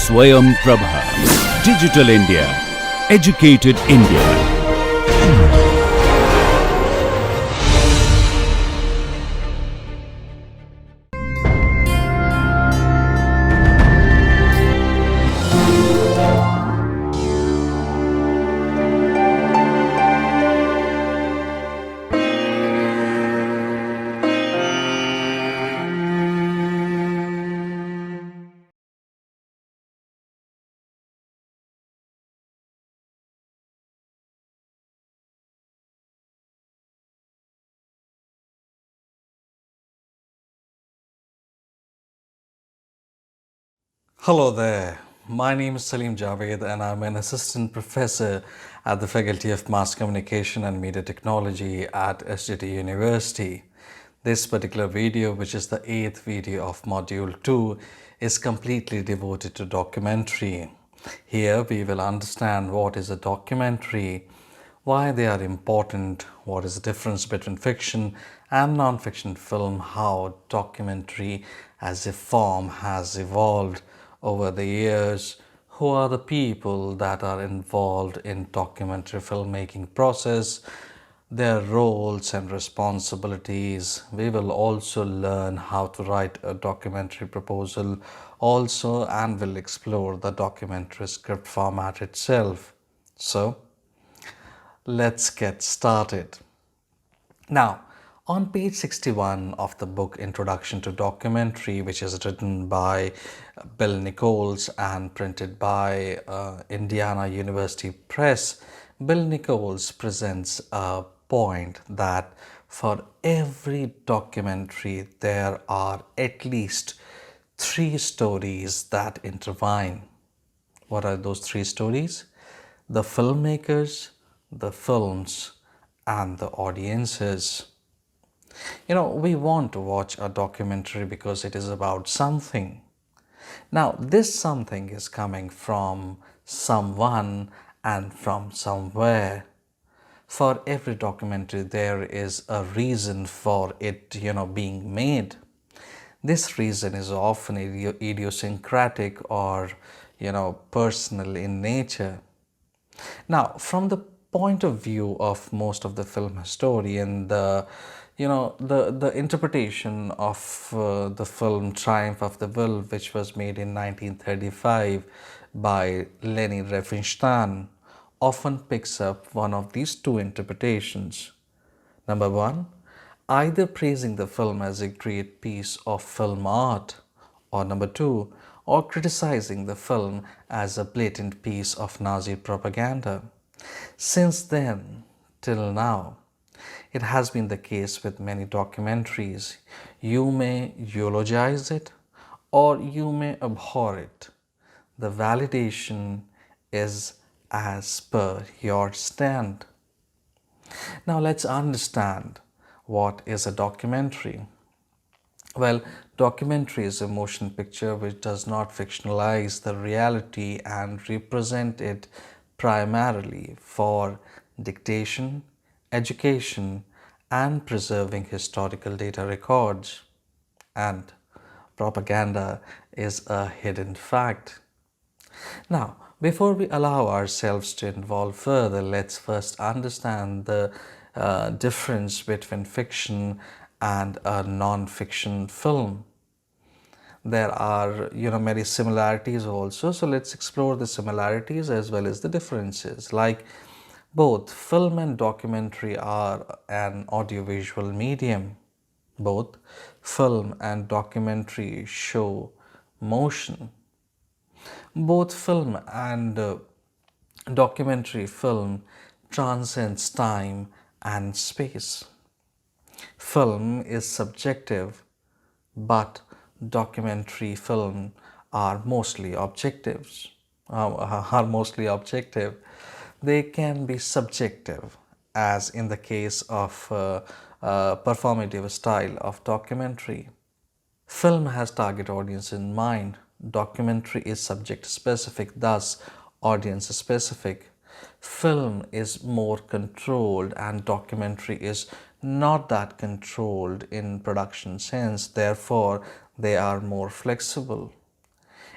Swayam Prabha. Digital India. Educated India. Hello there, my name is Salim Javed and I'm an assistant professor at the Faculty of Mass Communication and Media Technology at SGT University. This particular video, which is the 8th video of Module 2, is completely devoted to documentary. Here we will understand what is a documentary, why they are important, what is the difference between fiction and non-fiction film, how documentary as a form has evolved over the years, who are the people that are involved in documentary filmmaking process, their roles and responsibilities. We will also learn how to write a documentary proposal also, and will explore the documentary script format itself. So let's get started. Now, on page 61 of the book Introduction to Documentary, which is written by Bill Nichols and printed by Indiana University Press, Bill Nichols presents a point that for every documentary there are at least 3 stories that intertwine. What are those 3 stories? The filmmakers, the films, and the audiences. We want to watch a documentary because it is about something. Now, this something is coming from someone and from somewhere. For every documentary, there is a reason for it, being made. This reason is often idiosyncratic or, personal in nature. Now, from the point of view of most of the film historian, the interpretation of the film Triumph of the Will, which was made in 1935 by Leni Riefenstahl, often picks up one of these 2 interpretations. Number 1, either praising the film as a great piece of film art, or number 2, or criticizing the film as a blatant piece of Nazi propaganda. Since then till now, it has been the case with many documentaries. You may eulogize it or you may abhor it. The validation is as per your stand. Now let's understand what is a documentary. Well, documentary is a motion picture which does not fictionalize the reality and represent it primarily for dictation, education, and preserving historical data records. And propaganda is a hidden fact. Now, before we allow ourselves to involve further, let's first understand the difference between fiction and a non-fiction film. There are, many similarities also. So let's explore the similarities as well as the differences. Like, both film and documentary are an audiovisual medium. Both film and documentary show motion. Both film and documentary film transcends time and space. Film is subjective, but documentary film are mostly objectives. Are mostly objective. They can be subjective, as in the case of performative style of documentary. Film has target audience in mind. Documentary is subject specific, thus audience specific. Film is more controlled and documentary is not that controlled in production sense. Therefore, they are more flexible.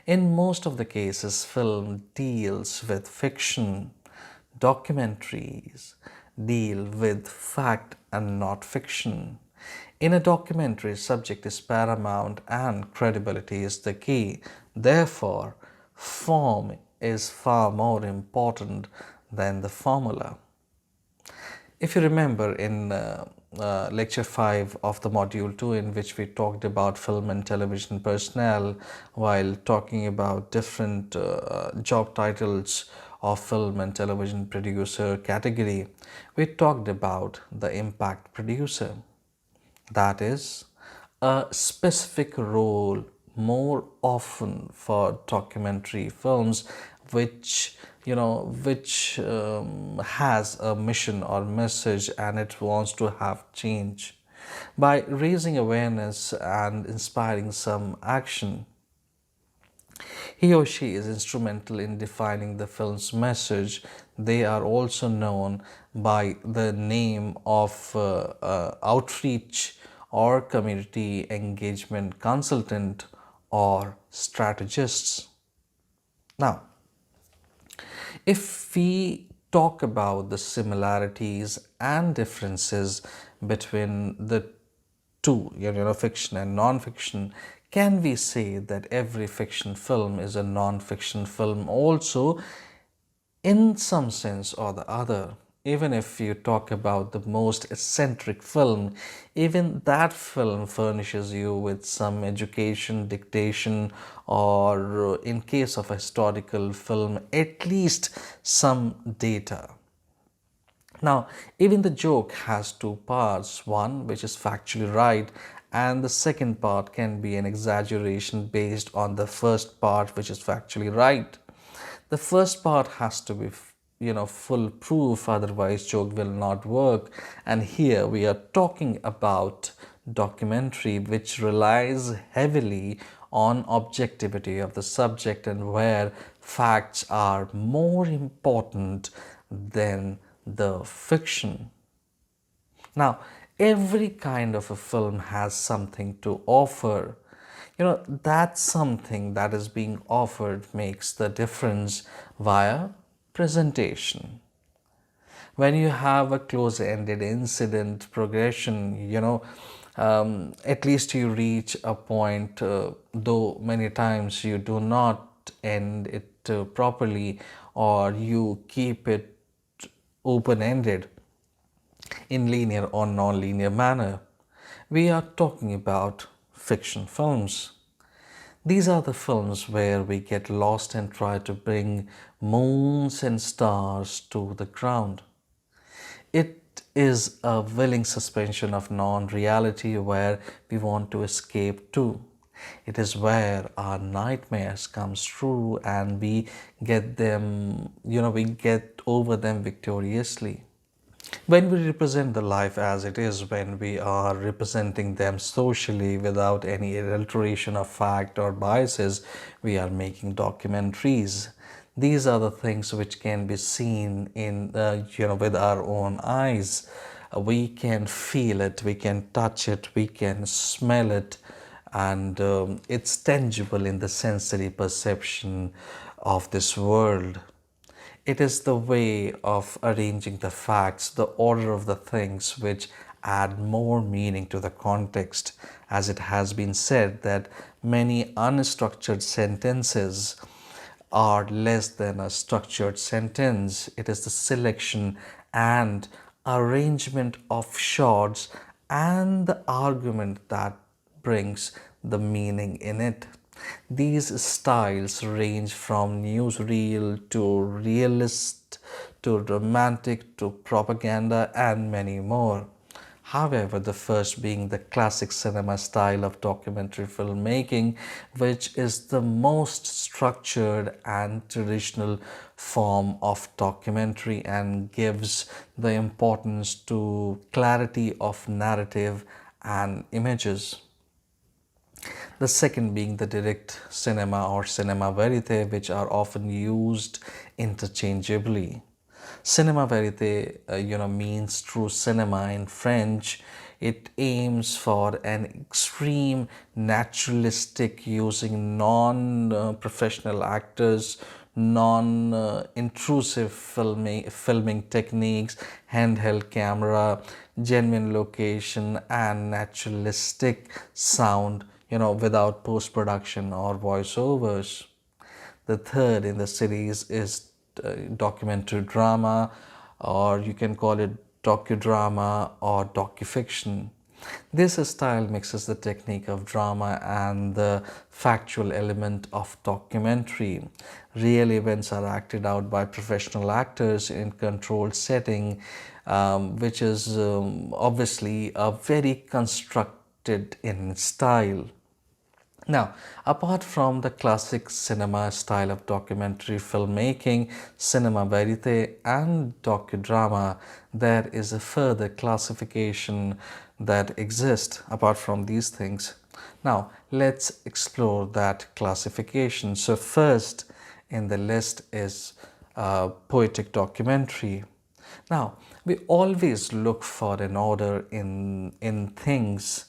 In most of the cases, film deals with fiction. Documentaries deal with fact and not fiction. In a documentary, subject is paramount and credibility is the key. Therefore, form is far more important than the formula. If you remember in lecture 5 of the module 2, in which we talked about film and television personnel while talking about different job titles of film and television producer category, we talked about the impact producer. That is a specific role more often for documentary films which has a mission or message and it wants to have change. By raising awareness and inspiring some action, he or she is instrumental in defining the film's message. They are also known by the name of outreach or community engagement consultant or strategists. Now, if we talk about the similarities and differences between the two, fiction and non-fiction, can we say that every fiction film is a non-fiction film also in some sense or the other? Even if you talk about the most eccentric film, even that film furnishes you with some education, dictation, or in case of a historical film, at least some data. Now, even the joke has two parts, one which is factually right, and the second part can be an exaggeration based on the first part which is factually right. The first part has to be full proof, otherwise joke will not work. And here we are talking about documentary which relies heavily on objectivity of the subject and where facts are more important than the fiction. Now, every kind of a film has something to offer. That something that is being offered makes the difference via presentation. When you have a close-ended incident progression, at least you reach a point, though many times you do not end it properly or you keep it open-ended in linear or non-linear manner. We are talking about fiction films. These are the films where we get lost and try to bring moons and stars to the ground. It is a willing suspension of non-reality where we want to escape to. It is where our nightmares comes true and we get them, we get over them victoriously. When we represent the life as it is, when we are representing them socially without any adulteration of fact or biases, we are making documentaries. These are the things which can be seen in, with our own eyes. We can feel it, we can touch it, we can smell it, and it's tangible in the sensory perception of this world. It is the way of arranging the facts, the order of the things which add more meaning to the context. As it has been said that many unstructured sentences are less than a structured sentence. It is the selection and arrangement of shots and the argument that brings the meaning in it. These styles range from newsreel to realist to romantic to propaganda and many more. However, the first being the classic cinema style of documentary filmmaking, which is the most structured and traditional form of documentary and gives the importance to clarity of narrative and images. The second being the direct cinema or cinema verite, which are often used interchangeably. Cinema verite, means true cinema in French. It aims for an extreme naturalistic, using non-professional actors, non-intrusive filming techniques, handheld camera, genuine location, and naturalistic sound, without post-production or voiceovers. The third in the series is documentary drama, or you can call it docudrama or docufiction. This style mixes the technique of drama and the factual element of documentary. Real events are acted out by professional actors in controlled setting, which is obviously a very constructed in style. Now, apart from the classic cinema style of documentary filmmaking, cinema verite, and docudrama, there is a further classification that exists apart from these things. Now, let's explore that classification. So, first in the list is poetic documentary. Now, we always look for an order in things.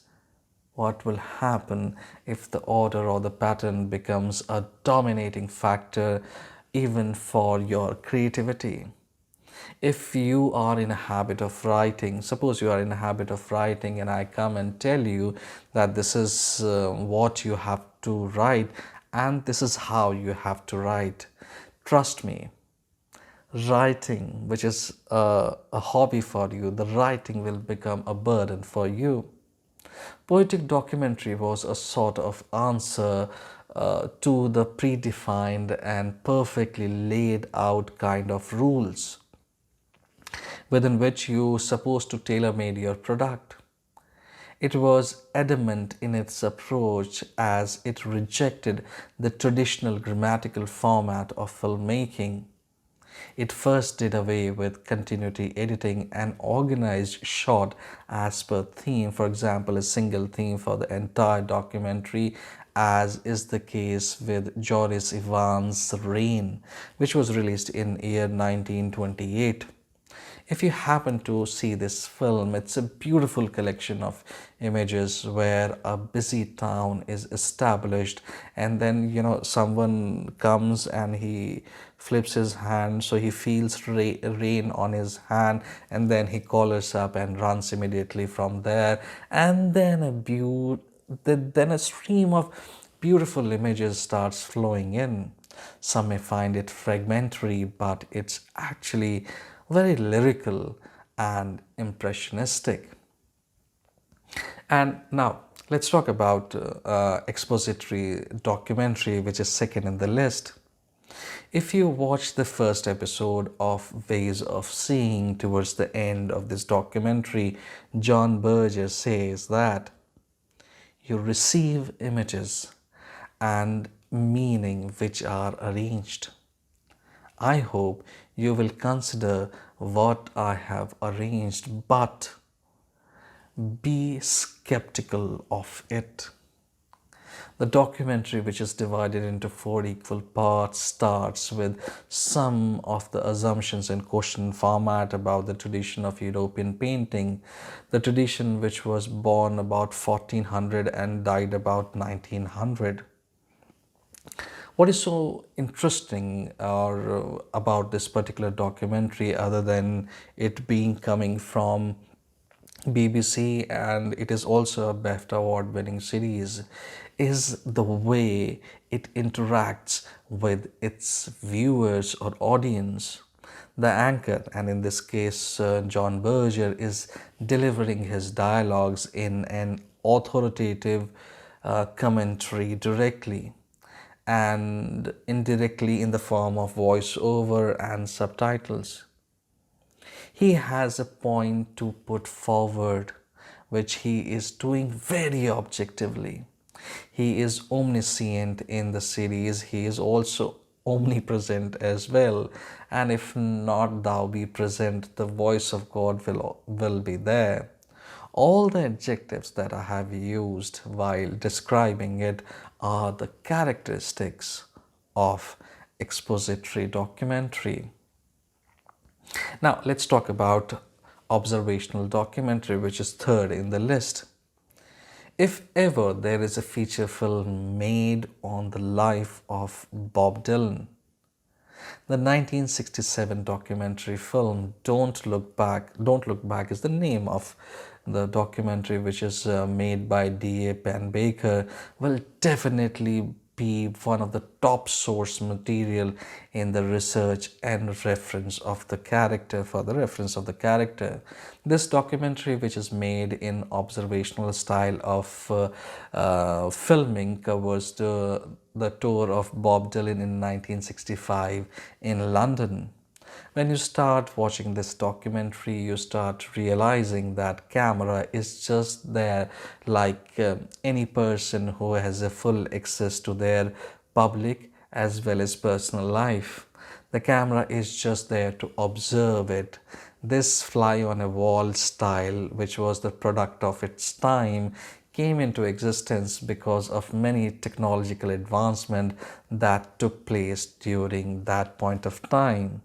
What will happen if the order or the pattern becomes a dominating factor even for your creativity? If you are in a habit of writing, suppose you are in a habit of writing and I come and tell you that this is what you have to write and this is how you have to write, trust me, writing, which is a hobby for you, the writing will become a burden for you. Poetic documentary was a sort of answer to the predefined and perfectly laid out kind of rules within which you supposed to tailor-made your product. It was adamant in its approach as it rejected the traditional grammatical format of filmmaking. It first did away with continuity editing and organized shot as per theme, for example, a single theme for the entire documentary, as is the case with Joris Ivan's Rain, which was released in year 1928. If you happen to see this film, it's a beautiful collection of images where a busy town is established, and then someone comes and he flips his hand, so he feels rain on his hand, and then he collars up and runs immediately from there, and then a stream of beautiful images starts flowing in. Some may find it fragmentary, but it's actually very lyrical and impressionistic. And now let's talk about expository documentary, which is second in the list. If you watch the first episode of Ways of Seeing, towards the end of this documentary, John Berger says that you receive images and meaning which are arranged. I hope you will consider what I have arranged, but be skeptical of it. The documentary, which is divided into 4 equal parts, starts with some of the assumptions in question format about the tradition of European painting, the tradition which was born about 1400 and died about 1900. What is so interesting about this particular documentary, other than it being coming from BBC and it is also a BAFTA award winning series, is the way it interacts with its viewers or audience. The anchor, and in this case John Berger, is delivering his dialogues in an authoritative commentary directly and indirectly in the form of voiceover and subtitles. He has a point to put forward, which he is doing very objectively. He is omniscient in the series, he is also omnipresent as well, and if not thou be present, the voice of God will be there. All the adjectives that I have used while describing it are the characteristics of expository documentary. Now let's talk about Observational Documentary, which is third in the list. If ever there is a feature film made on the life of Bob Dylan, the 1967 documentary film Don't Look Back is the name of the documentary, which is made by D.A. Pennebaker, will definitely be one of the top source material in the research and reference of the character, for the reference of the character. This documentary, which is made in observational style of filming, covers the tour of Bob Dylan in 1965 in London. When you start watching this documentary, you start realizing that camera is just there like any person who has a full access to their public as well as personal life. The camera is just there to observe it. This fly on a wall style, which was the product of its time, came into existence because of many technological advancement that took place during that point of time.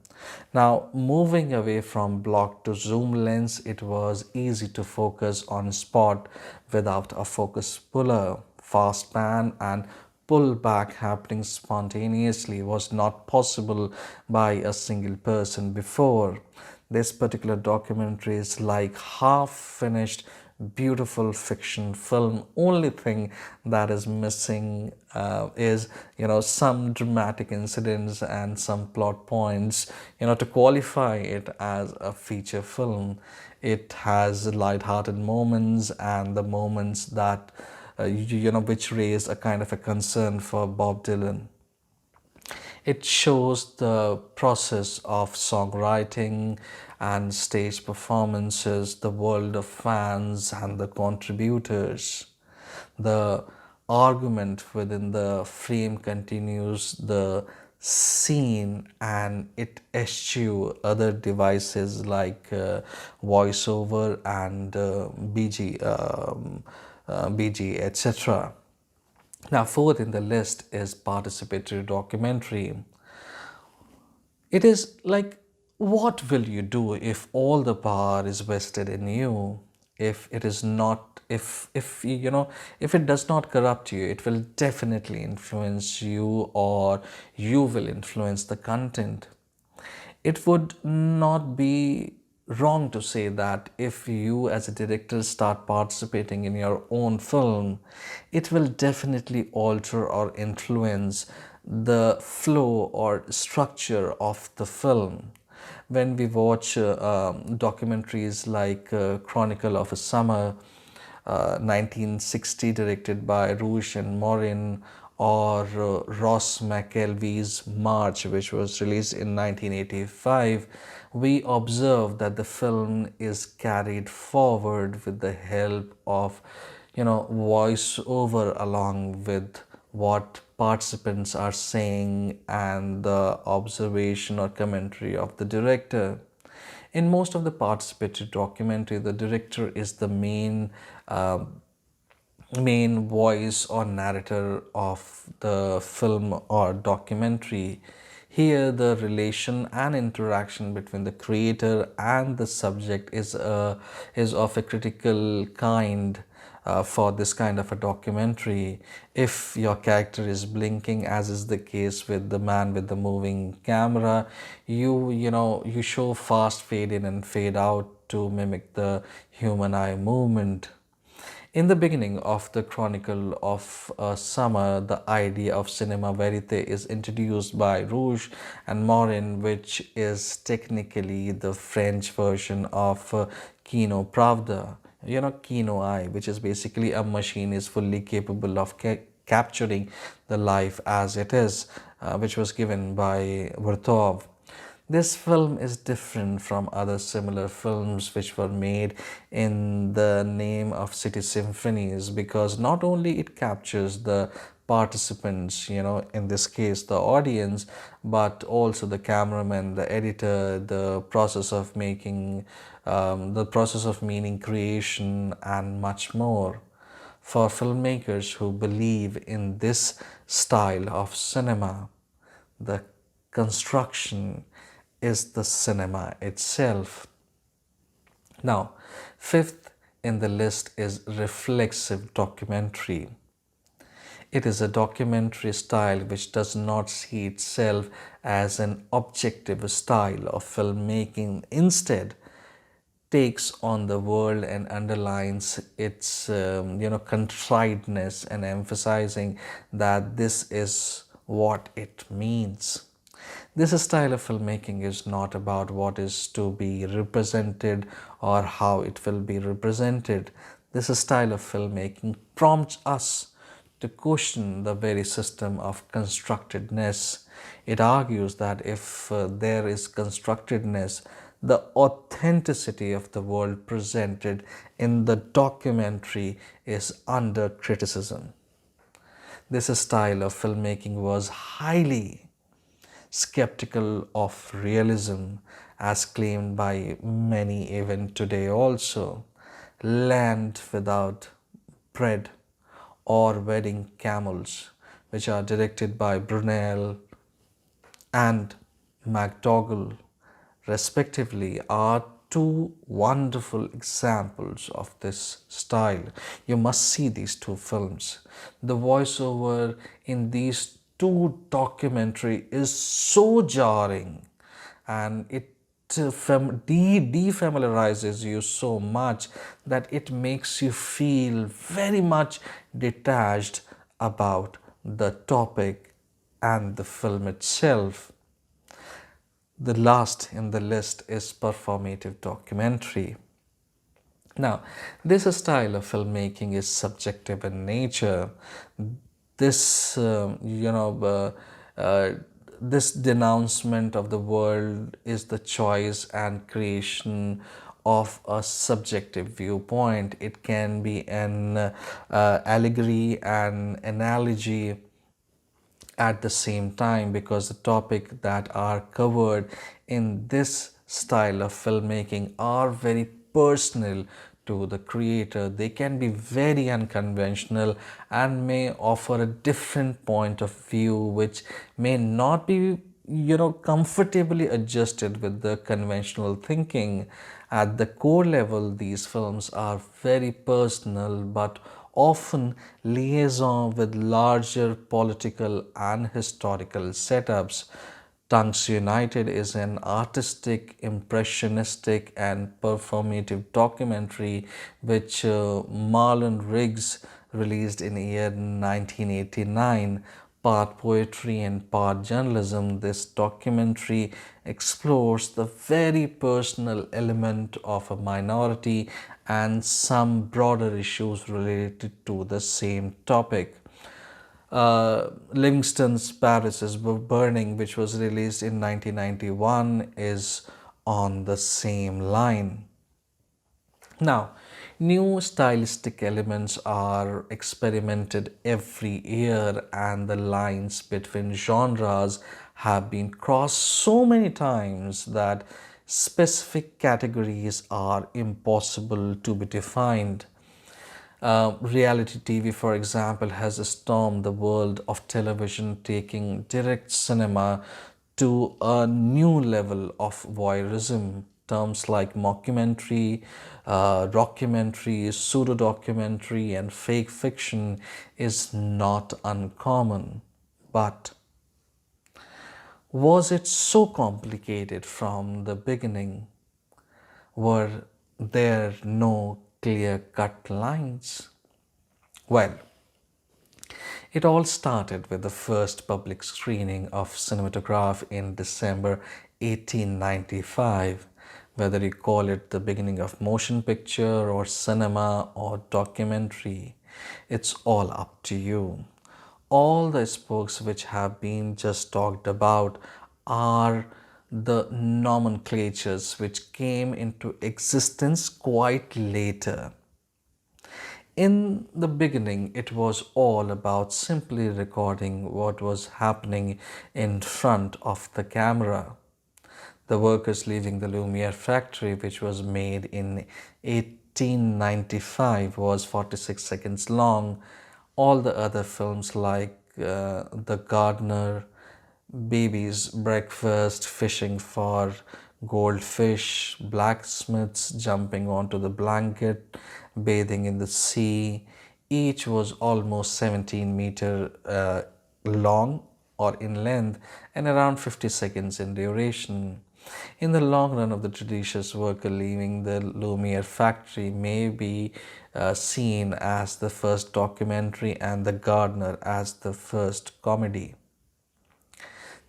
Now, moving away from block to zoom lens, it was easy to focus on spot without a focus puller. Fast pan and pull back happening spontaneously was not possible by a single person before. This particular documentary is like half finished beautiful fiction film. Only thing that is missing is some dramatic incidents and some plot points to qualify it as a feature film. It has light-hearted moments and the moments that which raise a kind of a concern for Bob Dylan. It shows the process of songwriting and stage performances, the world of fans and the contributors. The argument within the frame continues the scene and it eschew other devices like voiceover and BG, etc. Now, fourth in the list is participatory documentary. It is like, what will you do if all the power is vested in you? If it is not, if if it does not corrupt you, it will definitely influence you, or you will influence the content. It would not be wrong to say that if you as a director start participating in your own film, it will definitely alter or influence the flow or structure of the film. When we watch documentaries like Chronicle of a Summer, 1960, directed by Rouge and Morin, or Ross McElvey's March, which was released in 1985, we observe that the film is carried forward with the help of voiceover along with what participants are saying and the observation or commentary of the director. In most of the participatory documentary, the director is the main voice or narrator of the film or documentary. Here, the relation and interaction between the creator and the subject is of a critical kind for this kind of a documentary. If your character is blinking, as is the case with the man with the moving camera, you show fast fade in and fade out to mimic the human eye movement. In the beginning of the Chronicle of Summer, the idea of cinema verite is introduced by Rouge and Morin, which is technically the French version of Kino Pravda. Kino Eye, which is basically a machine is fully capable of capturing the life as it is, which was given by Vertov. This film is different from other similar films which were made in the name of city symphonies, because not only it captures the participants, in this case the audience, but also the cameraman, the editor, the process of making, the process of meaning creation, and much more. For filmmakers who believe in this style of cinema, the construction is the cinema itself. Now, fifth in the list is reflexive documentary. It is a documentary style which does not see itself as an objective style of filmmaking. Instead, takes on the world and underlines its contriteness and emphasizing that this is what it means. This style of filmmaking is not about what is to be represented or how it will be represented. This style of filmmaking prompts us to question the very system of constructedness. It argues that if there is constructedness, the authenticity of the world presented in the documentary is under criticism. This style of filmmaking was highly skeptical of realism, as claimed by many even today also. Land Without Bread or Wedding Camels, which are directed by Brunel and MacDougall respectively, are two wonderful examples of this style. You must see these two films. The voiceover in these two documentary is so jarring, and it defamiliarizes you so much that it makes you feel very much detached about the topic and the film itself. The last in the list is performative documentary. Now, this style of filmmaking is subjective in nature. This, this denouncement of the world is the choice and creation of a subjective viewpoint. It can be an allegory, an analogy at the same time, because the topic that are covered in this style of filmmaking are very personal to the creator. They can be very unconventional and may offer a different point of view which may not be comfortably adjusted with the conventional thinking. At the core level, these films are very personal but often liaison with larger political and historical setups. Tongues United is an artistic, impressionistic, and performative documentary which Marlon Riggs released in the year 1989. Part poetry and part journalism, this documentary explores the very personal element of a minority and some broader issues related to the same topic. Livingston's Paris is Burning, which was released in 1991, is on the same line. Now, new stylistic elements are experimented every year, and the lines between genres have been crossed so many times that specific categories are impossible to be defined. Reality TV, for example, has stormed the world of television, taking direct cinema to a new level of voyeurism. Terms like mockumentary, rockumentary, pseudo-documentary, and fake fiction is not uncommon. But was it so complicated from the beginning? Were there no clear-cut lines? Well, it all started with the first public screening of cinematograph in December 1895. Whether you call it the beginning of motion picture or cinema or documentary, it's all up to you. All the spokes which have been just talked about are the nomenclatures which came into existence quite later. In the beginning, it was all about simply recording what was happening in front of the camera. The workers leaving the Lumiere factory, which was made in 1895, was 46 seconds long. All the other films like The Gardener, Baby's Breakfast, Fishing for goldfish, blacksmiths jumping onto the blanket, bathing in the sea. Each was almost 17-meter long or in length and around 50 seconds in duration. In the long run of the tedious worker leaving the Lumiere factory may be seen as the first documentary and The Gardener as the first comedy.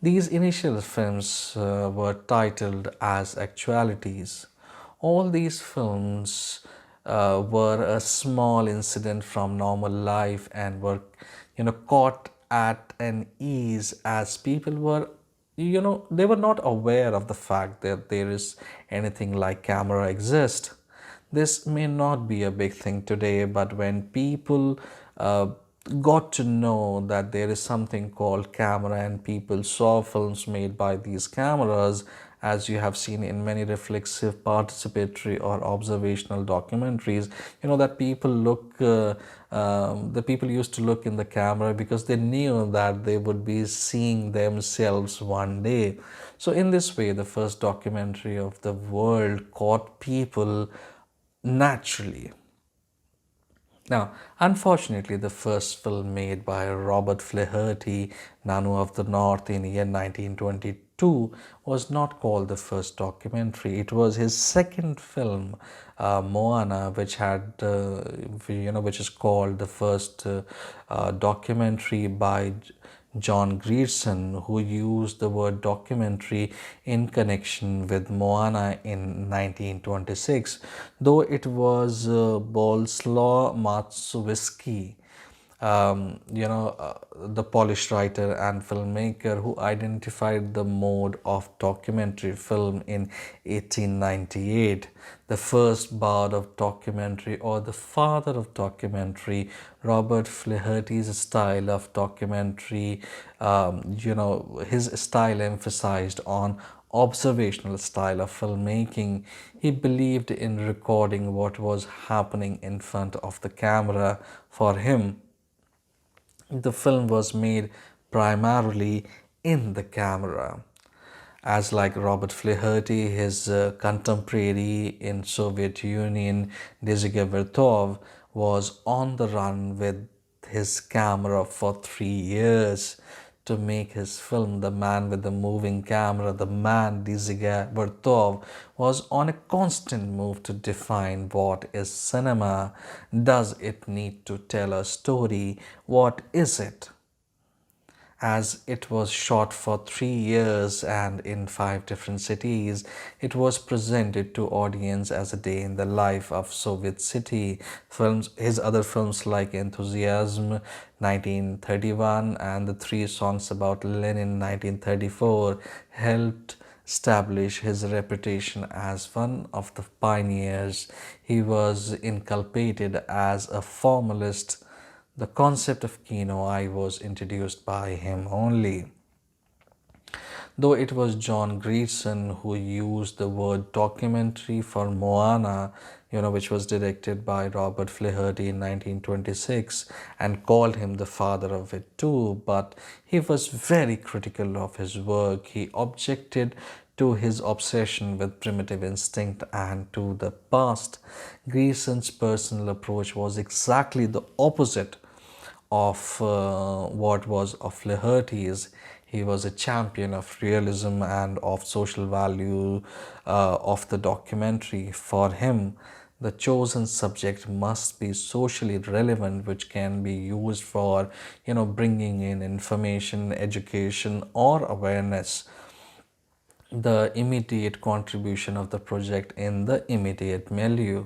These initial films were titled as Actualities. All these films were a small incident from normal life and were, caught at an ease as people were, they were not aware of the fact that there is anything like camera exist. This may not be a big thing today, but when people got to know that there is something called camera and people saw films made by these cameras, as you have seen in many reflexive, participatory or observational documentaries, that the people used to look in the camera because they knew that they would be seeing themselves one day. So in this way, the first documentary of the world caught people naturally. Now, unfortunately, the first film made by Robert Flaherty, Nanu of the North, in year 1922 was not called the first documentary. It was his second film, Moana, which is called the first documentary by John Grierson, who used the word documentary in connection with Moana in 1926, though it was Bolesław Mazowiecki, the Polish writer and filmmaker who identified the mode of documentary film in 1898. The first bard of documentary, or the father of documentary, Robert Flaherty's style of documentary, his style emphasized on observational style of filmmaking. He believed in recording what was happening in front of the camera. For him, the film was made primarily in the camera. As like Robert Flaherty, his contemporary in Soviet Union, Dziga Vertov, was on the run with his camera for 3 years to make his film. The Man with the Moving Camera, the man Dziga Vertov, was on a constant move to define what is cinema. Does it need to tell a story? What is it? As it was shot for 3 years and in 5 different cities, it was presented to audience as a day in the life of Soviet city. His other films like Enthusiasm 1931 and The Three Songs About Lenin 1934 helped establish his reputation as one of the pioneers. He was inculpated as a formalist. The concept of kino eye was introduced by him only. Though it was John Grierson who used the word documentary for Moana, which was directed by Robert Flaherty in 1926, and called him the father of it too, but he was very critical of his work. He objected to his obsession with primitive instinct and to the past. Grierson's personal approach was exactly the opposite of what was of Flaherty's. He was a champion of realism and of social value of the documentary. For him, the chosen subject must be socially relevant, which can be used for, bringing in information, education, or awareness. The immediate contribution of the project in the immediate milieu,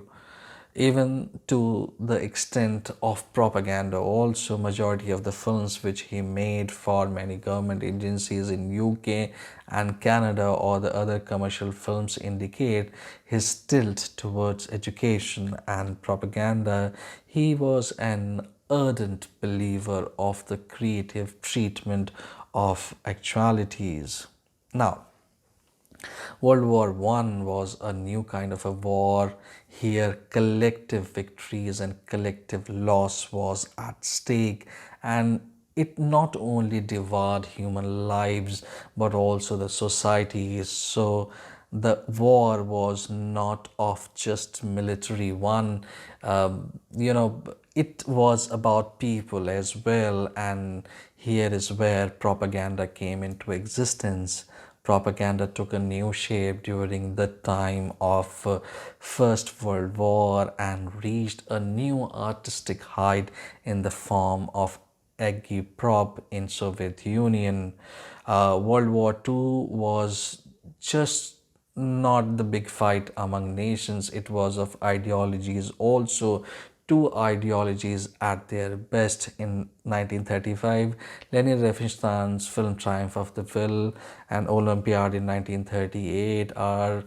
even to the extent of propaganda. Also, majority of the films which he made for many government agencies in UK and Canada or the other commercial films indicate his tilt towards education and propaganda. He was an ardent believer of the creative treatment of actualities. Now, World War I was a new kind of a war. Here, collective victories and collective loss was at stake, and it not only devoured human lives but also the societies. So, The war was not of just military one. It was about people as well, and here is where propaganda came into existence. Propaganda took a new shape during the time of First World War and reached a new artistic height in the form of agitprop in Soviet Union. World War II was just not the big fight among nations, it was of ideologies also. Two ideologies at their best. In 1935, Leni Riefenstahl's film Triumph of the Will and Olympiad in 1938 are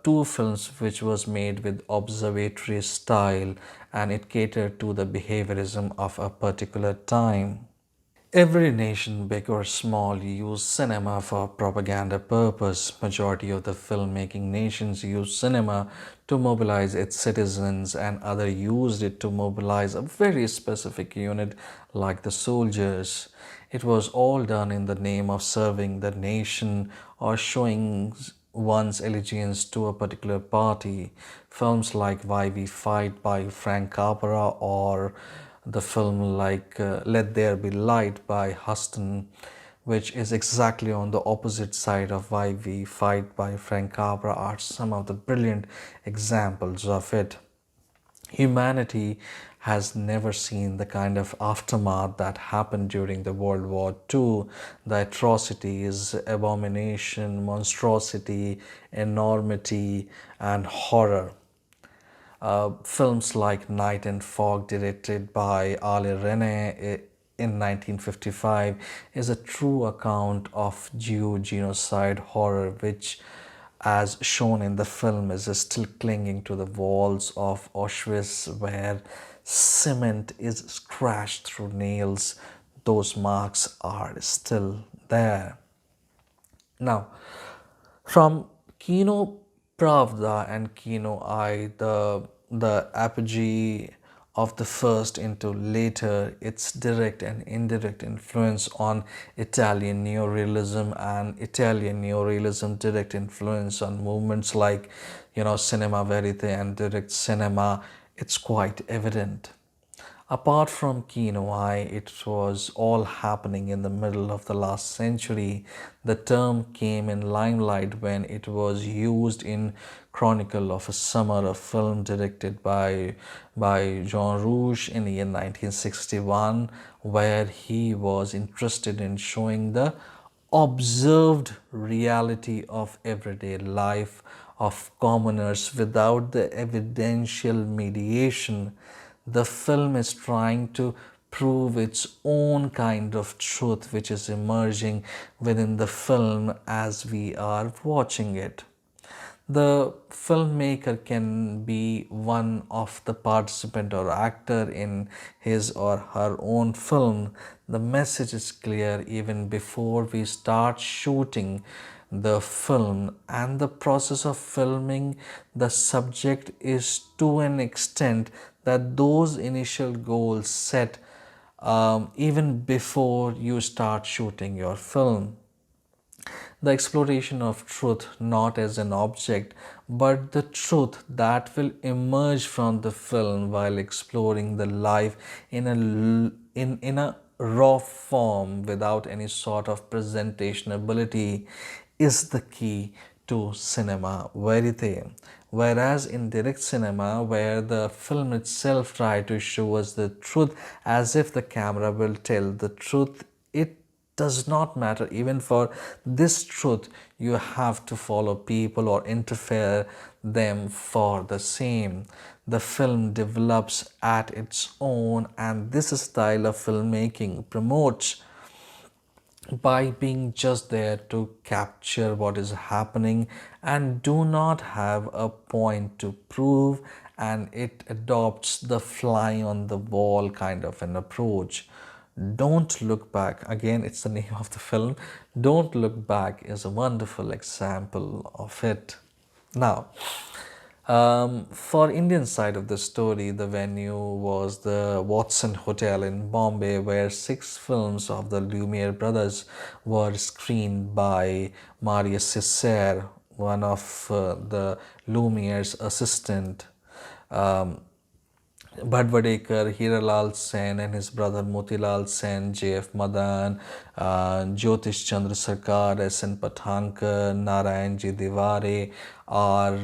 two films which was made with observatory style, and it catered to the behaviorism of a particular time. Every nation, big or small, used cinema for propaganda purpose. Majority of the filmmaking nations used cinema to mobilize its citizens, and other used it to mobilize a very specific unit like the soldiers. It was all done in the name of serving the nation or showing one's allegiance to a particular party. Films like Why We Fight by Frank Capra or the film like Let There Be Light by Huston, which is exactly on the opposite side of Why We Fight by Frank Capra, are some of the brilliant examples of it. Humanity has never seen the kind of aftermath that happened during the World War II. The atrocities, abomination, monstrosity, enormity, and horror. Films like Night and Fog, directed by Ali Rene in 1955, is a true account of Jew genocide horror, which, as shown in the film, is still clinging to the walls of Auschwitz, where cement is scratched through nails. Those marks are still there. Now, from Kino Pravda and Kino I, the apogee of the first into later, its direct and indirect influence on Italian neorealism and Italian neorealism direct influence on movements like, cinema verite and direct cinema, it's quite evident. Apart from quinoa, it was all happening in the middle of the last century. The term came in limelight when it was used in Chronicle of a Summer, a film directed by Jean Rouge in the year 1961, where he was interested in showing the observed reality of everyday life of commoners without the evidential mediation. The film is trying to prove its own kind of truth, which is emerging within the film as we are watching it. The filmmaker can be one of the participant or actor in his or her own film. The message is clear even before we start shooting the film, and the process of filming the subject is to an extent that those initial goals set even before you start shooting your film. The exploration of truth not as an object, but the truth that will emerge from the film while exploring the life in a raw form without any sort of presentation ability is the key to cinema verite. Whereas in direct cinema, where the film itself tries to show us the truth as if the camera will tell the truth, it does not matter. Even for this truth, you have to follow people or interfere them for the same. The film develops at its own, and this style of filmmaking promotes by being just there to capture what is happening and do not have a point to prove, and it adopts the fly on the wall kind of an approach. Don't Look Back, again, it's the name of the film. Don't Look Back is a wonderful example of it. Now, for Indian side of the story, the venue was the Watson Hotel in Bombay, where 6 films of the Lumiere brothers were screened by Marius Cesare, the Lumiere's assistant. Um, Bhadvadekar, Hiralal Sen and his brother Motilal Sen, J.F. Madan, Jyotish Chandra Sarkar, S.N. Pathankar, Narayan Ji Diware, R.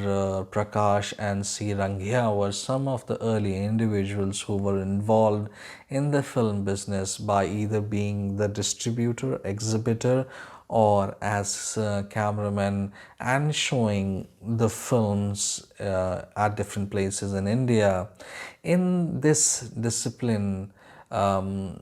Prakash and C. Ranghia were some of the early individuals who were involved in the film business by either being the distributor, exhibitor, or as cameraman and showing the films at different places in India. In this discipline, many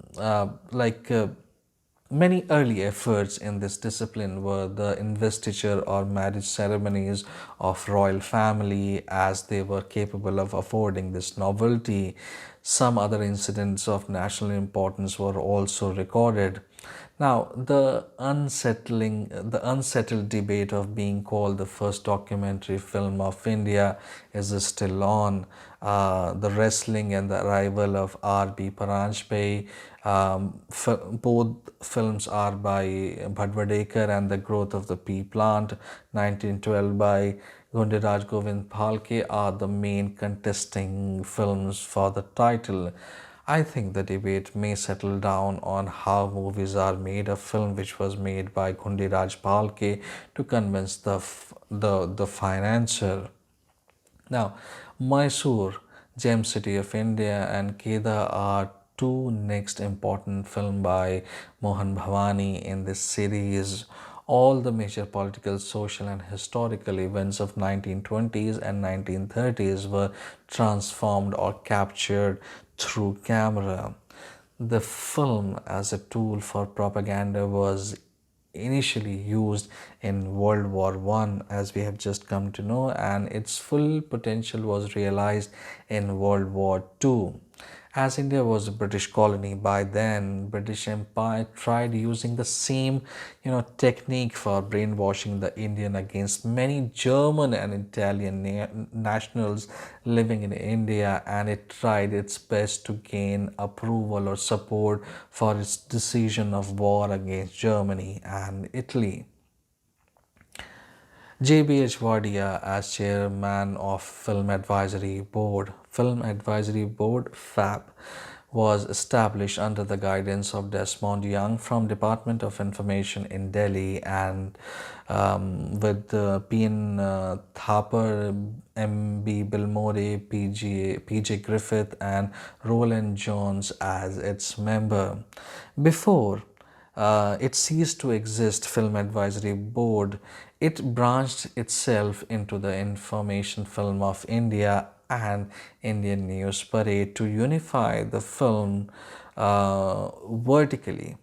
early efforts in this discipline were the investiture or marriage ceremonies of royal family, as they were capable of affording this novelty. Some other incidents of national importance were also recorded. Now, the unsettled debate of being called the first documentary film of India is still on. The wrestling and the arrival of R.B. Paranjpe, both films are by Bhadvadekar, and the growth of the pea plant, 1912 by Gundiraj Govind Phalke, are the main contesting films for the title. I think the debate may settle down on how movies are made. A film which was made by Gundiraj Phalke to convince the financier. Now, Mysore, Gem City of India, and Kedar are two next important films by Mohan Bhavani in this series. All the major political, social, and historical events of 1920s and 1930s were transformed or captured through camera. The film as a tool for propaganda was initially used in World War I, as we have just come to know, and its full potential was realized in World War II. As India was a British colony by then, British Empire tried using the same, technique for brainwashing the Indian against many German and Italian nationals living in India, and it tried its best to gain approval or support for its decision of war against Germany and Italy. JBH Wadia as chairman of Film Advisory Board. Film Advisory Board FAB was established under the guidance of Desmond Young from Department of Information in Delhi, and with P.N. Thapar, M.B. Bilmore, P.J. Griffith and Roland Jones as its member. Before it ceased to exist, Film Advisory Board, it branched itself into the Information Film of India and Indian News Parade to unify the film vertically.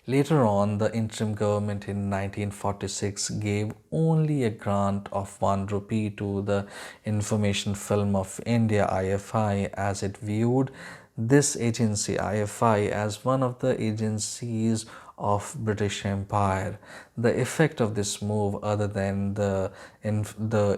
Later on, the interim government in 1946 gave only a grant of 1 rupee to the Information Film of India IFI, as it viewed this agency IFI as one of the agencies of British Empire. The effect of this move, other than the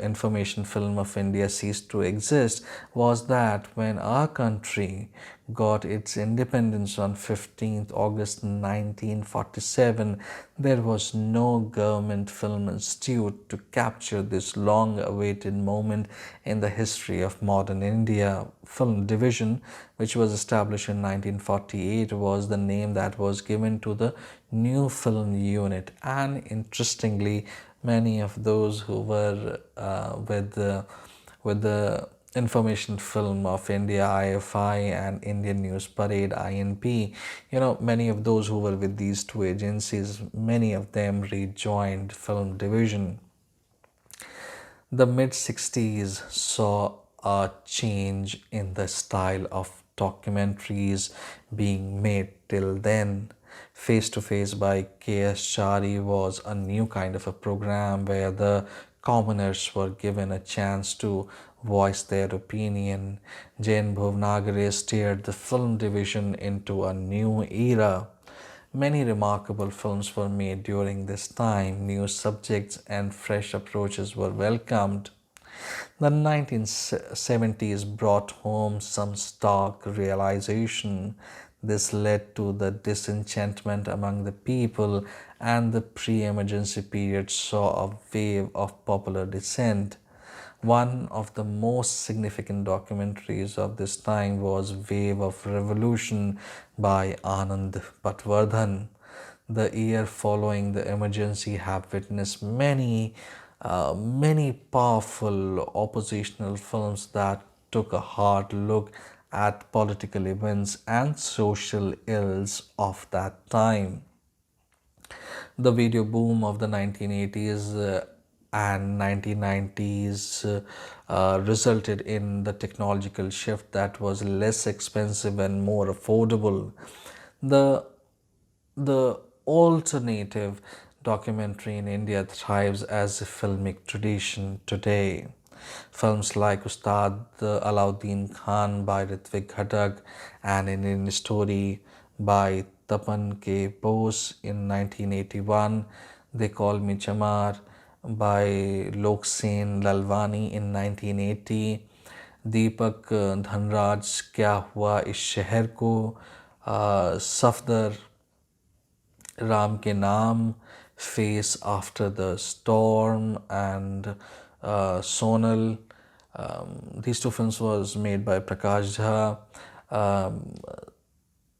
Information Film of India ceased to exist, was that when our country got its independence on 15th August 1947, there was no government film institute to capture this long-awaited moment in the history of modern India. Film Division, which was established in 1948, was the name that was given to the new film unit. And interestingly, many of those who were with the Information Film of India IFI and Indian News Parade INP, many of those who were with these two agencies, many of them rejoined Film Division. The mid-60s saw a change in the style of documentaries being made. Till then, Face to Face by K.S. Chari was a new kind of a program where the commoners were given a chance to voice their opinion. Jain Bhuvnagare steered the film division into a new era. Many remarkable films were made during this time. New subjects and fresh approaches were welcomed. The 1970s brought home some stark realization This led to the disenchantment among the people, and the pre-emergency period saw a wave of popular dissent. One of the most significant documentaries of this time was Wave of Revolution by Anand Patwardhan. The year following the emergency have witnessed many powerful oppositional films that took a hard look at political events and social ills of that time. The video boom of the 1980s and 1990s resulted in the technological shift that was less expensive and more affordable. The the alternative documentary in India thrives as a filmic tradition today. Films like Ustad Alauddin Khan by Ritvik Ghatak and Indian Story by Tapan K. Bose in 1981, They Call Me Chamar by Loksen Lalwani in 1980, Deepak Dhanraj Kya Hua Is Sheher Ko, Safdar Ram Ke Naam, Face After the Storm, and Sonal. These two films was made by Prakash Jha.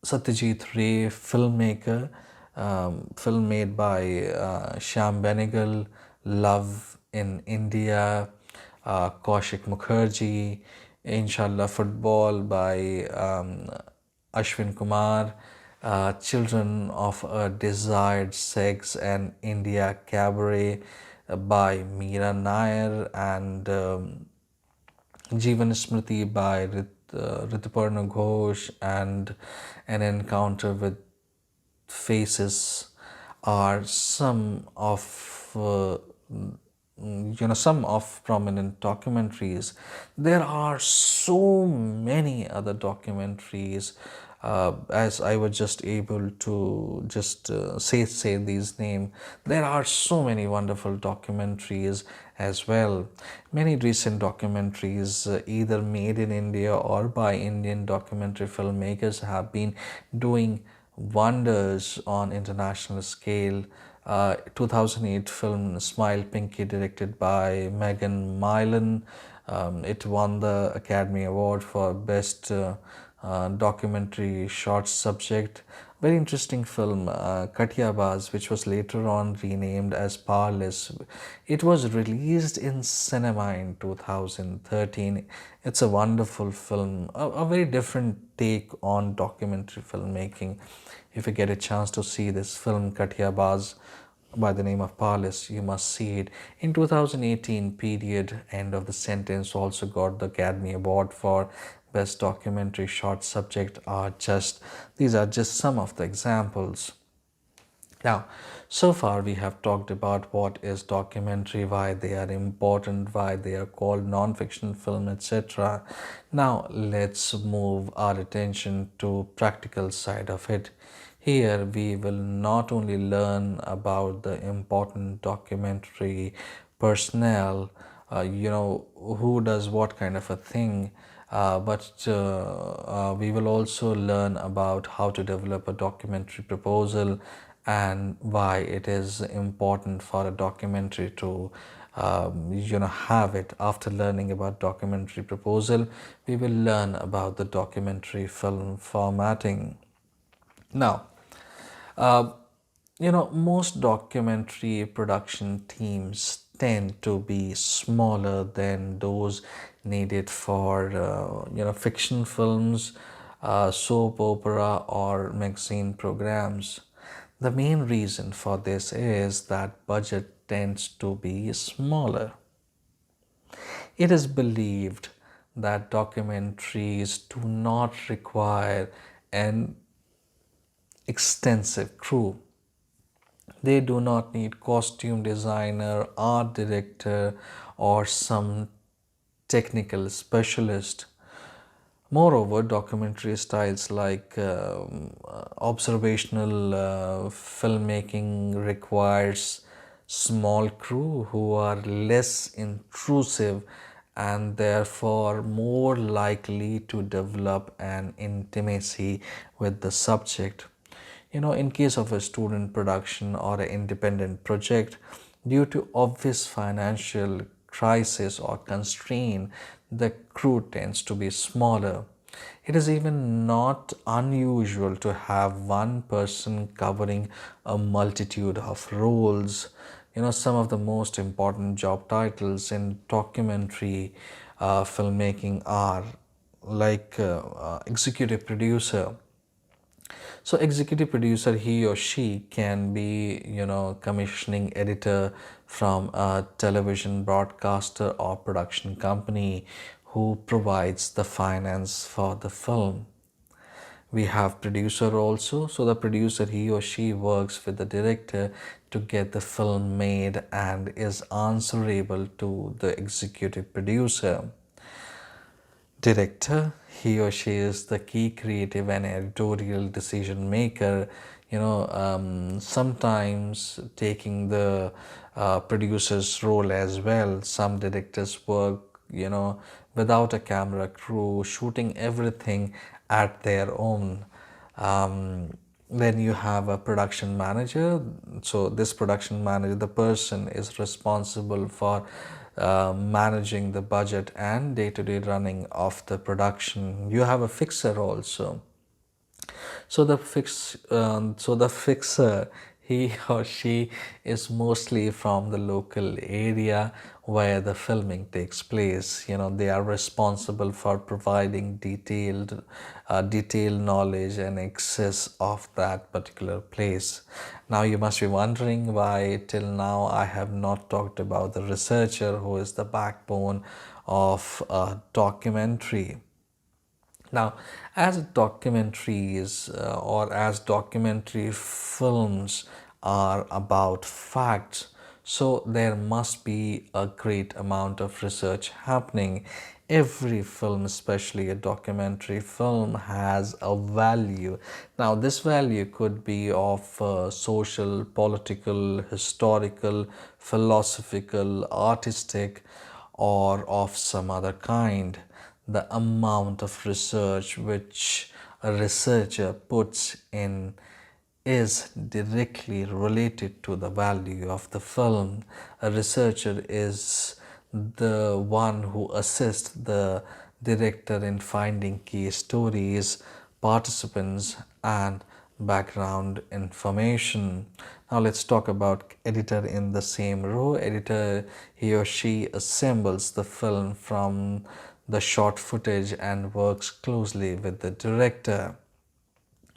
Satyajit Ray, filmmaker, film made by Shyam Benegal, Love in India, Kaushik Mukherjee, Inshallah Football by Ashwin Kumar, Children of a Desired Sex and India Cabaret by Meera Nair, and Jeevan Smriti by Rituparna Ghosh, and An Encounter with Faces are some of prominent documentaries. There are so many other documentaries. As I was just able to just say these names, there are so many wonderful documentaries as well. Many recent documentaries, either made in India or by Indian documentary filmmakers, have been doing wonders on international scale. 2008 film Smile Pinky, directed by Megan Milan. It won the Academy Award for Best Documentary Short Subject. Very interesting film, Katiyabaz, which was later on renamed as Powerless. It was released in cinema in 2013. It's a wonderful film, a very different take on documentary filmmaking. If you get a chance to see this film, Katiyabaz, by the name of Powerless, you must see it. In 2018 period, End of the Sentence also got the Academy Award for Best Documentary Short Subject. These are just some of the examples. Now, so far we have talked about what is documentary, why they are important, why they are called non-fiction film, etc. Now let's move our attention to practical side of it. Here we will not only learn about the important documentary personnel, who does what kind of a thing, but we will also learn about how to develop a documentary proposal and why it is important for a documentary to have it. After learning about documentary proposal, we will learn about the documentary film formatting. Now, most documentary production teams tend to be smaller than those needed for fiction films, soap opera, or magazine programs. The main reason for this is that budget tends to be smaller. It is believed that documentaries do not require an extensive crew. They do not need costume designer, art director, or some technical specialist. Moreover, documentary styles like observational filmmaking requires small crew who are less intrusive and therefore more likely to develop an intimacy with the subject. In case of a student production or an independent project, due to obvious financial crisis or constraint, the crew tends to be smaller. It is even not unusual to have one person covering a multitude of roles. Some of the most important job titles in documentary filmmaking are like executive producer. So executive producer, he or she can be, commissioning editor from a television broadcaster or production company who provides the finance for the film. We have producer also. So the producer, he or she works with the director to get the film made and is answerable to the executive producer. Director, he or she is the key creative and editorial decision maker, sometimes taking the producer's role as well. Some directors work, without a camera crew, shooting everything at their own. Then you have a production manager. So this production manager, the person is responsible for managing the budget and day-to-day running of the production. You have a fixer also. So the fixer, he or she is mostly from the local area where the filming takes place. They are responsible for providing detailed knowledge and access of that particular place. Now you must be wondering why till now I have not talked about the researcher, who is the backbone of a documentary. Now, as documentaries or as documentary films are about facts, so there must be a great amount of research happening. Every film, especially a documentary film, has a value. Now, this value could be of social, political, historical, philosophical, artistic, or of some other kind. The amount of research which a researcher puts in is directly related to the value of the film. A researcher is the one who assists the director in finding key stories, participants, and background information. Now let's talk about editor in the same row. Editor, he or she assembles the film from the short footage and works closely with the director.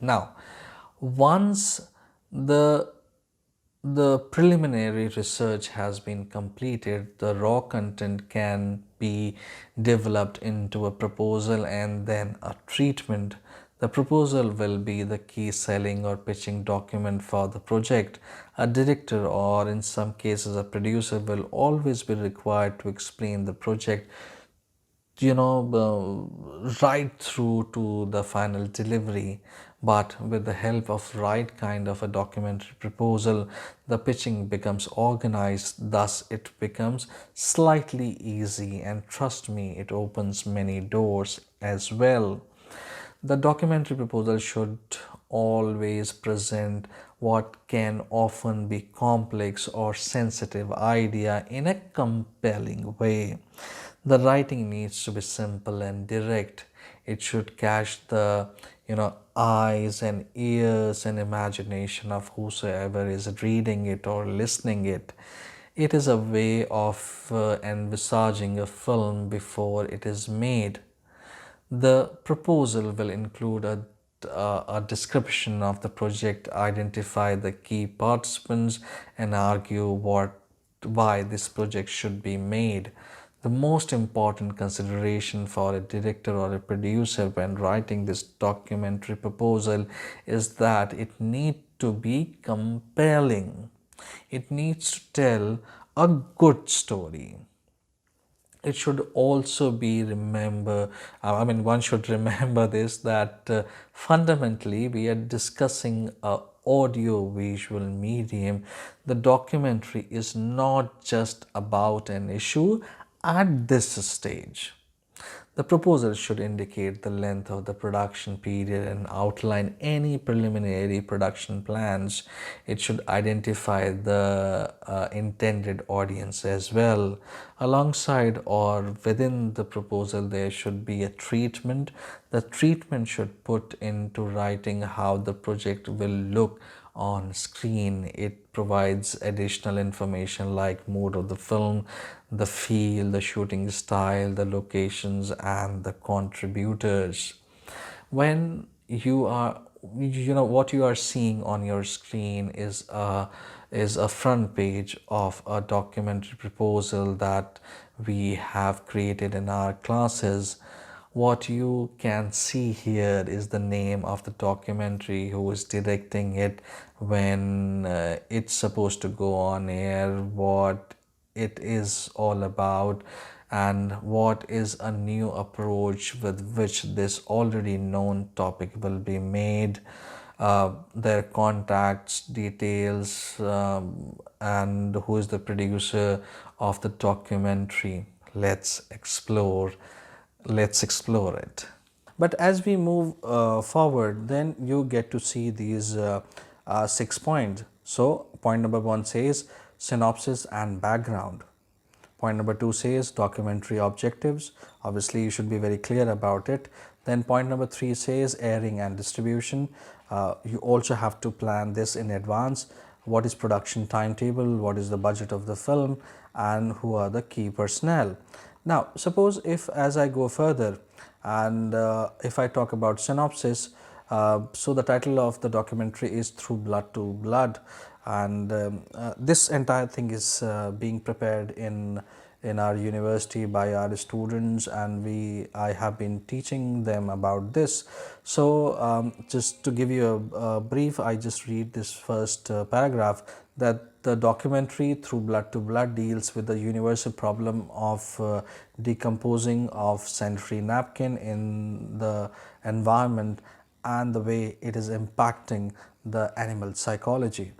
Now, once the preliminary research has been completed, the raw content can be developed into a proposal and then a treatment. The proposal will be the key selling or pitching document for the project. A director, or in some cases a producer, will always be required to explain the project, right through to the final delivery. But with the help of right kind of a documentary proposal, the pitching becomes organized. Thus it becomes slightly easy, and trust me, it opens many doors as well. The documentary proposal should always present what can often be complex or sensitive idea in a compelling way. The writing needs to be simple and direct. It should catch the eyes and ears and imagination of whosoever is reading it or listening it. It is a way of envisaging a film before it is made. The proposal will include a description of the project, identify the key participants, and argue why this project should be made. The most important consideration for a director or a producer when writing this documentary proposal is that it needs to be compelling. It needs to tell a good story. It should also be one should remember this, that fundamentally we are discussing a audio visual medium. The documentary is not just about an issue At this stage, the proposal should indicate the length of the production period and outline any preliminary production plans. It should identify the intended audience as well. Alongside or within the proposal, there should be a treatment. The treatment should put into writing how the project will look on screen. It provides additional information like mode of the film, the feel, the shooting style, the locations, and the contributors. When what you are seeing on your screen is a front page of a documentary proposal that we have created in our classes. What you can see here is the name of the documentary, who is directing it, when it's supposed to go on air, what it is all about, and what is a new approach with which this already known topic will be made, their contacts, details, and who is the producer of the documentary. Let's explore it. But as we move forward, then you get to see these 6 points. So point number 1 says synopsis and background. Point number 2 says documentary objectives. Obviously, you should be very clear about it. Then point number 3 says airing and distribution. You also have to plan this in advance. What is production timetable? What is the budget of the film? And who are the key personnel? Now, suppose if as I go further and if I talk about synopsis, so the title of the documentary is Through Blood to Blood, and this entire thing is being prepared in our university by our students, and I have been teaching them about this. So just to give you a brief, I just read this first paragraph, that the documentary Through Blood to Blood deals with the universal problem of decomposing of sanitary napkin in the environment and the way it is impacting the animal psychology.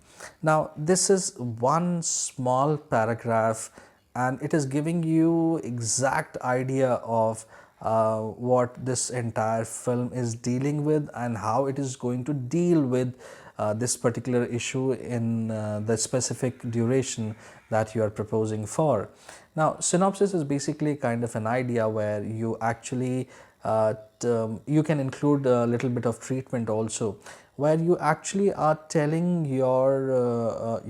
Now, this is one small paragraph, and it is giving you exact idea of what this entire film is dealing with and how it is going to deal with this particular issue in the specific duration that you are proposing for. Now, synopsis is basically kind of an idea where you actually you can include a little bit of treatment also, where you actually are telling your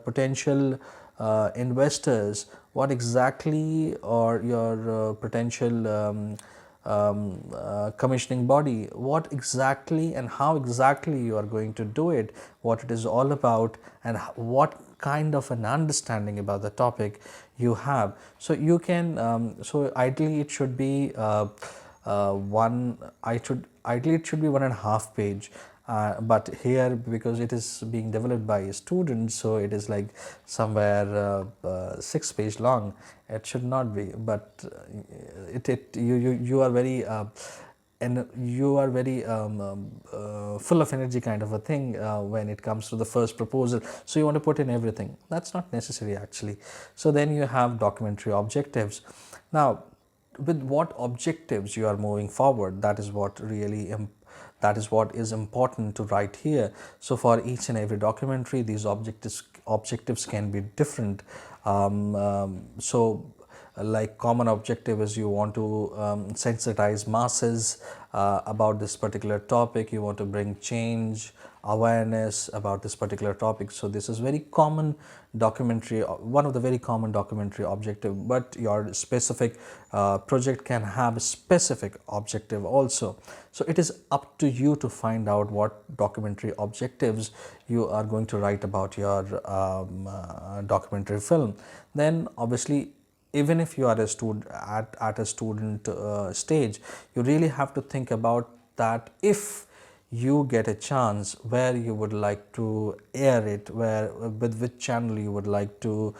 potential investors what exactly, or your potential commissioning body, what exactly and how exactly you are going to do it, what it is all about, and what kind of an understanding about the topic you have. So you can so ideally it should be ideally it should be 1.5 page, but here, because it is being developed by a student, so it is like somewhere 6 page long. It should not be, but you are very and you are very full of energy kind of a thing when it comes to the first proposal, so you want to put in everything. That's not necessary actually. So then you have documentary objectives. Now, with what objectives you are moving forward, that is what is important to write here. So for each and every documentary, these objectives can be different. Like common objective is you want to sensitize masses about this particular topic. You want to bring change, awareness about this particular topic. So this is very common documentary, one of the very common documentary objective, but your specific project can have a specific objective also. So it is up to you to find out what documentary objectives you are going to write about your documentary film. Then obviously, even if you are a student at a student stage, you really have to think about that. If you get a chance, where you would like to air it, with which channel you would like to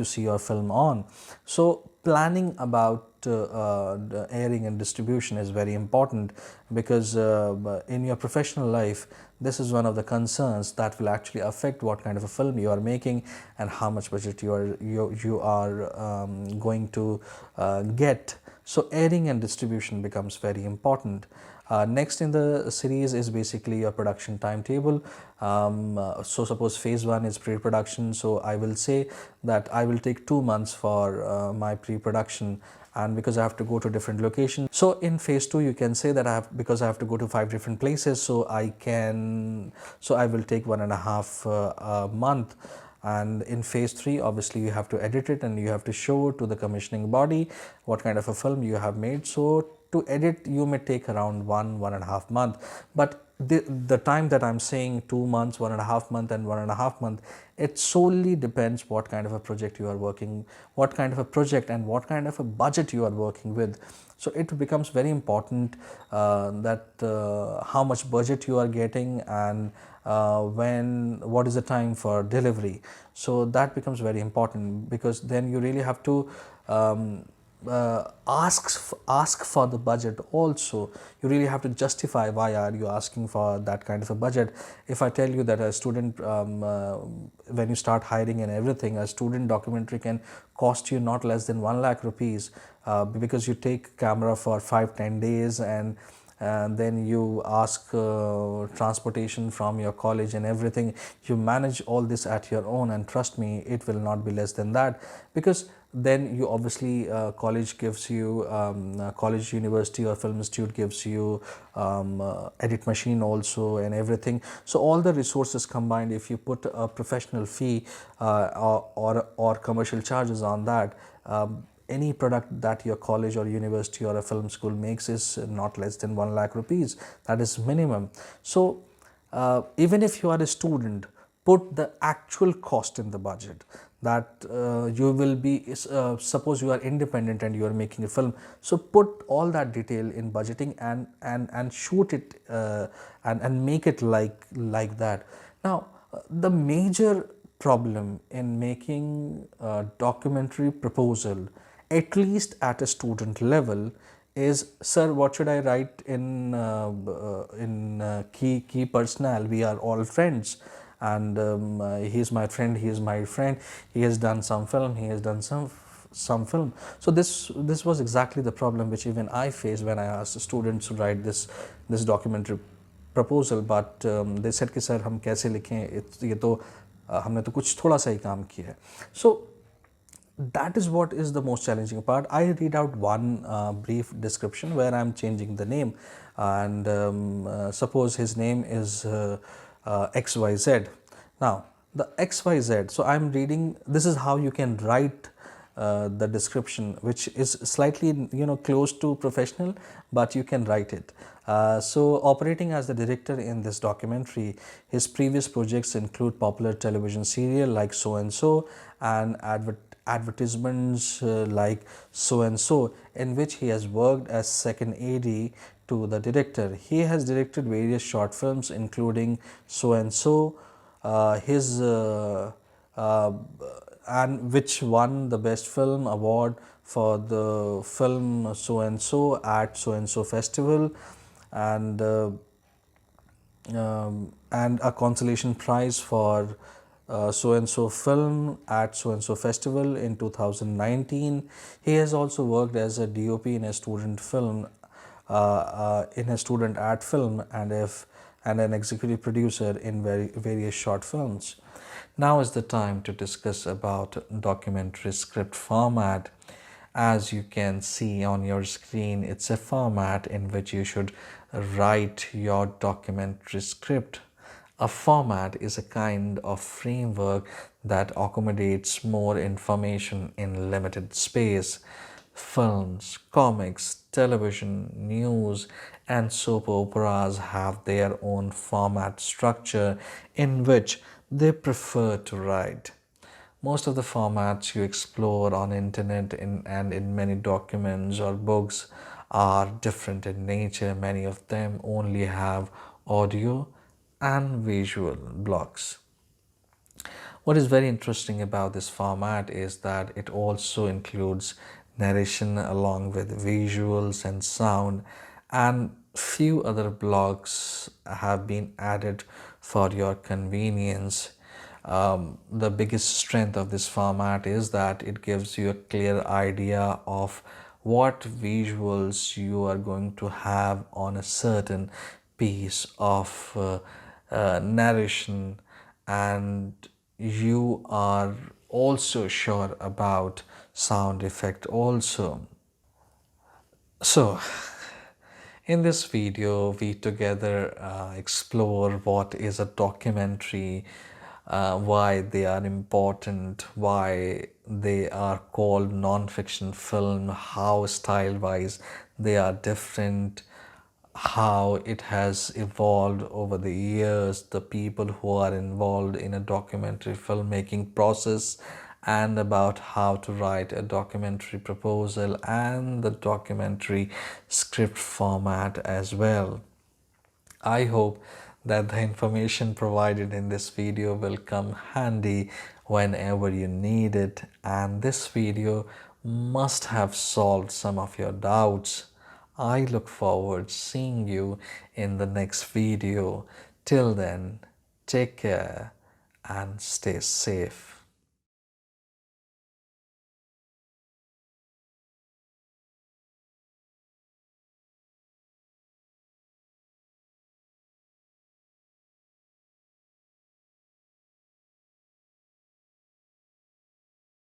see your film on. So planning about the airing and distribution is very important, because in your professional life, this is one of the concerns that will actually affect what kind of a film you are making and how much budget you are going to get. So airing and distribution becomes very important. Next in the series is basically your production timetable. So suppose phase 1 is pre-production, so I will say that I will take 2 months for my pre-production, and because I have to go to different locations. So in phase 2 you can say that because I have to go to 5 different places, so I will take 1.5 month. And in phase 3, obviously you have to edit it and you have to show to the commissioning body what kind of a film you have made. So to edit you may take around 1.5 month, but the time that I'm saying 2 months, 1.5 month and 1.5 month, it solely depends what kind of a project you are working, what kind of a project and what kind of a budget you are working with. So it becomes very important that how much budget you are getting, and what is the time for delivery. So that becomes very important, because then you really have to ask for the budget also. You really have to justify why are you asking for that kind of a budget. If I tell you that a student, when you start hiring and everything, a student documentary can cost you not less than 1 lakh rupees, because you take camera for 5-10 days, and then you ask transportation from your college and everything. You manage all this at your own, and trust me, it will not be less than that, because then you obviously college gives you college, university or film institute gives you edit machine also and everything. So all the resources combined, if you put a professional fee or commercial charges on that, any product that your college or university or a film school makes is not less than 1 lakh rupees. That is minimum. So even if you are a student, put the actual cost in the budget, that you will be, suppose you are independent and you are making a film, so put all that detail in budgeting and shoot it and make it like that. Now the major problem in making a documentary proposal, at least at a student level, is, sir, what should I write in key personnel? We are all friends, and he is my friend, he is my friend, he has done some film, he has done some film. So this was exactly the problem which even I faced when I asked the students to write this documentary proposal. But they said कि sir हम कैसे लिखें, ये तो हमने तो कुछ थोड़ा सा ही काम किया है. So that is what is the most challenging part. I read out one brief description where I'm changing the name, and suppose his name is XYZ. Now the XYZ, so I'm reading, this is how you can write the description, which is slightly close to professional, but you can write it. So operating as the director in this documentary, his previous projects include popular television serial like So and So, and advertisements like So and So, in which he has worked as second AD to the director. He has directed various short films including So and So, and which won the best film award for the film So and So at So and So festival, and a consolation prize for So and So film at So and So festival in 2019. He has also worked as a DOP in a student film, in a student art film, and an executive producer in various short films. Now is the time to discuss about documentary script format. As you can see on your screen, it's a format in which you should write your documentary script. A format is a kind of framework that accommodates more information in limited space. Films, comics, television, news, and soap operas have their own format structure in which they prefer to write. Most of the formats you explore on internet and in many documents or books are different in nature. Many of them only have audio and visual blocks. What is very interesting about this format is that it also includes narration along with visuals and sound, and few other blogs have been added for your convenience. The biggest strength of this format is that it gives you a clear idea of what visuals you are going to have on a certain piece of narration, and you are also sure about sound effect also. So in this video, we together explore what is a documentary, why they are important, why they are called non-fiction film, how style-wise they are different, how it has evolved over the years, the people who are involved in a documentary filmmaking process, and about how to write a documentary proposal and the documentary script format as well. I hope that the information provided in this video will come handy whenever you need it, and this video must have solved some of your doubts. I look forward seeing you in the next video. Till then, take care and stay safe.